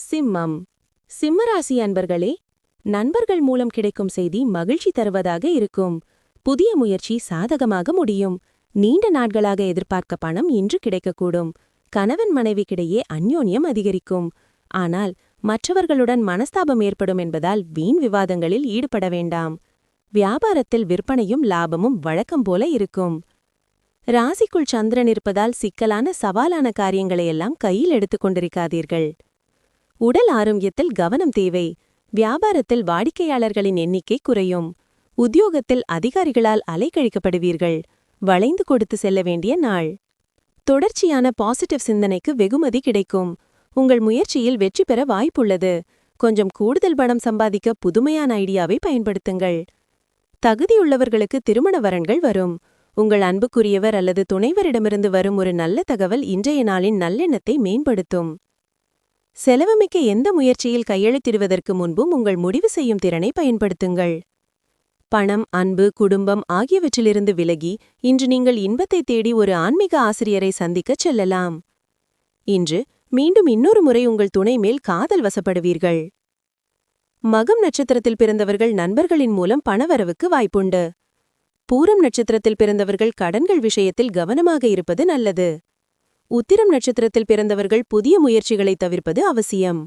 சிம்மம். சிம்மராசி அன்பர்களே, நண்பர்கள் மூலம் கிடைக்கும் செய்தி மகிழ்ச்சி தருவதாக இருக்கும். புதிய முயற்சி சாதகமாக முடியும். நீண்ட நாட்களாக எதிர்பார்க்க பணம் இன்று கிடைக்கக்கூடும். கணவன் மனைவிக்கிடையே அந்யோன்யம் அதிகரிக்கும். ஆனால் மற்றவர்களுடன் மனஸ்தாபம் ஏற்படும் என்பதால் வீண் விவாதங்களில் ஈடுபட வேண்டாம். வியாபாரத்தில் விற்பனையும் லாபமும் வழக்கம் போல இருக்கும். ராசிக்குள் சந்திரன் இருப்பதால் சிக்கலான சவாலான காரியங்களையெல்லாம் கையில் எடுத்துக் கொண்டிருக்காதீர்கள். உடல் ஆரோக்கியத்தில் கவனம் தேவை. வியாபாரத்தில் வாடிக்கையாளர்களின் எண்ணிக்கை குறையும். உத்தியோகத்தில் அதிகாரிகளால் அலைக்கழிக்கப்படுவீர்கள். வளைந்து கொடுத்து செல்ல வேண்டிய நாள். தொடர்ச்சியான பாசிட்டிவ் சிந்தனைக்கு வெகுமதி கிடைக்கும். உங்கள் முயற்சியில் வெற்றி பெற வாய்ப்புள்ளது. கொஞ்சம் கூடுதல் பணம் சம்பாதிக்க புதுமையான ஐடியாவை பயன்படுத்துங்கள். தகுதியுள்ளவர்களுக்கு திருமண வரன்கள் வரும். உங்கள் அன்புக்குரியவர் அல்லது துணைவரிடமிருந்து வரும் ஒரு நல்ல தகவல் இன்றைய நாளின் நல்லெண்ணத்தை மேம்படுத்தும். செலவுமிக்க எந்த முயற்சியில் கையெழுத்திடுவதற்கு முன்பும் உங்கள் முடிவு செய்யும் திறனை பயன்படுத்துங்கள். பணம், அன்பு, குடும்பம் ஆகியவற்றிலிருந்து விலகி இன்று நீங்கள் இன்பத்தை தேடி ஒரு ஆன்மீக ஆசிரியரை சந்திக்கச் செல்லலாம். இன்று மீண்டும் இன்னொரு முறை உங்கள் துணை மேல் காதல் வசப்படுவீர்கள். மகம் நட்சத்திரத்தில் பிறந்தவர்கள் நண்பர்களின் மூலம் பணவரவுக்கு வாய்ப்புண்டு. பூரம் நட்சத்திரத்தில் பிறந்தவர்கள் கடன்கள் விஷயத்தில் கவனமாக இருப்பது நல்லது. உத்திரம் நட்சத்திரத்தில் பிறந்தவர்கள் புதிய முயற்சிகளை தவிர்ப்பது அவசியம்.